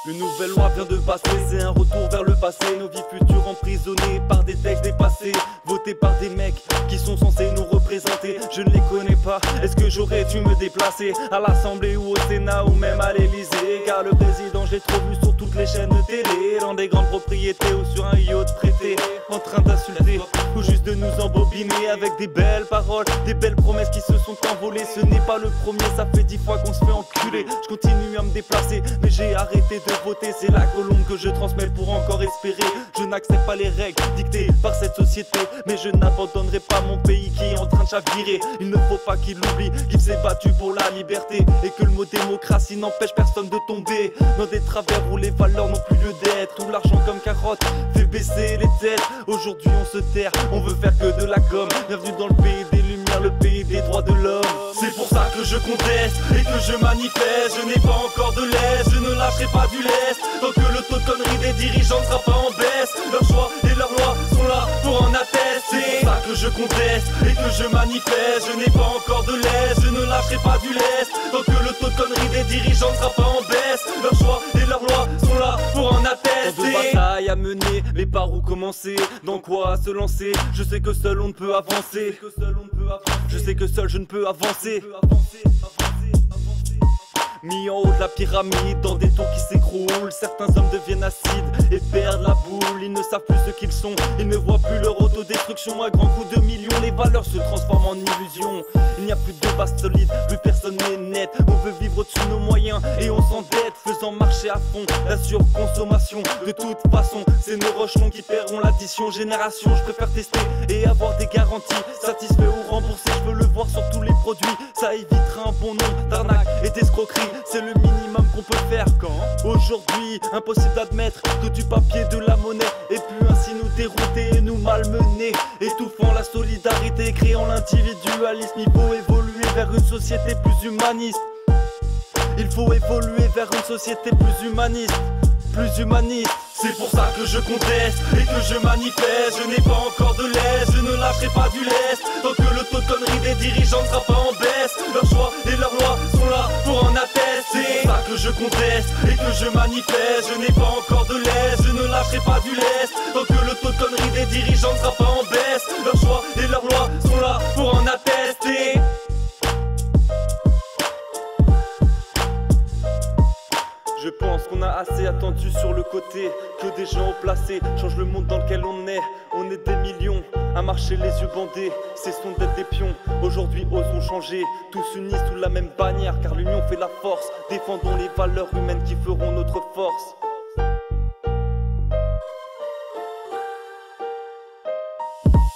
Une nouvelle loi vient de passer, c'est un retour vers le passé. Nos vies futures emprisonnées par des textes dépassés, votés par des mecs qui sont censés nous représenter. Je ne les connais pas, est-ce que j'aurais dû me déplacer à l'Assemblée ou au Sénat ou même à l'Elysée? Car le président, je l'ai trop vu sur toutes les chaînes de télé, dans des grandes propriétés ou sur un yacht prêté, en train d'insulter ou juste de nous embobiner avec des belles paroles, des belles promesses qui se sont envolées. Ce n'est pas le premier, ça fait 10 fois qu'on se fait enculer. Je continue à me déplacer, mais j'ai arrêté de voter. C'est la colombe que je transmets pour encore espérer. Je n'accepte pas les règles dictées par cette société, mais je n'abandonnerai pas mon pays qui est en train de chavirer. Il ne faut pas qu'il oublie qu'il s'est battu pour la liberté, et que le mot démocratie n'empêche personne de tomber dans des travers où les valeurs n'ont plus lieu d'être, où l'argent comme carotte fait baisser les têtes. Aujourd'hui on se terre, on veut faire que de la com. Bienvenue dans le pays des lumières, le pays des droits de l'homme. C'est pour ça que je conteste et que je manifeste. Je n'ai pas encore de l'aise, je ne lâcherai pas du lest tant que le taux de connerie des dirigeants ne sera pas en baisse. Leurs choix et leurs lois sont là pour en attester. C'est pour ça que je conteste et que je manifeste. Je n'ai pas encore de l'aise, je ne lâcherai pas du lest tant que le taux de connerie des dirigeants ne sera pas en baisse. Leurs choix et leurs lois sont là pour en attester. Tant de batailles à mener, mais par où commencer? Dans quoi se lancer? Je sais que seul on ne peut avancer. Je sais que seul je ne peux avancer. Mis en haut de la pyramide, dans des tours qui s'écroulent, certains hommes deviennent acides et perdent la boule. Ils ne savent plus ce qu'ils sont, ils ne voient plus leur autodestruction. À grands coups de millions, les valeurs se transforment en illusions. Il n'y a plus de base solide, plus personne n'est net. On veut vivre au-dessus de nos moyens et on s'endette, faisant marcher à fond la surconsommation. De toute façon, c'est nos rochelons qui paieront l'addition. Génération, je préfère tester et avoir des garanties. Satisfait ou remboursé, je veux le voir sur tous les produits. Ça évitera un bon nombre d'arnaques et d'escroqueries. C'est le minimum qu'on peut faire quand aujourd'hui, impossible d'admettre que du papier, de la monnaie, et puis ainsi nous dérouter et nous malmener, étouffant la solidarité, créant l'individualisme. Il faut évoluer vers une société plus humaniste. Il faut évoluer vers une société plus humaniste. C'est pour ça que je conteste et que je manifeste. Je n'ai pas encore de l'aise, je ne lâcherai pas du lest tant que le taux de connerie des dirigeants ne sera pas en baisse. Leurs choix et leurs lois sont là pour en attester. C'est pour ça que je conteste et que je manifeste. Je n'ai pas encore de l'aise, je ne lâcherai pas du lest tant que le taux de connerie des dirigeants ne sera pas en baisse. Leurs choix et leurs lois sont là pour en attester. Je pense qu'on a assez attendu sur le côté, que des gens haut placés changent le monde dans lequel on est. On est des millions à marcher les yeux bandés, cessons d'être des pions. Aujourd'hui osons changer, tous unis sous la même bannière, car l'union fait la force. Défendons les valeurs humaines qui feront notre force.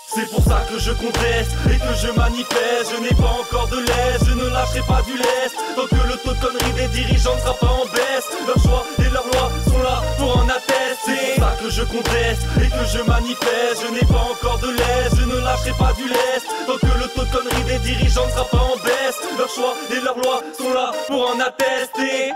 C'est pour ça que je conteste et que je manifeste. Je n'ai pas encore de l'aise, je ne lâcherai pas du lest tant que le taux de connerie des dirigeants ne sera pas en baisse. Leurs choix et leurs lois sont là pour en attester. C'est pour ça que je conteste et que je manifeste. Je n'ai pas encore de l'aise, je ne lâcherai pas du lest tant que le taux de connerie des dirigeants ne sera pas en baisse. Leurs choix et leurs lois sont là pour en attester.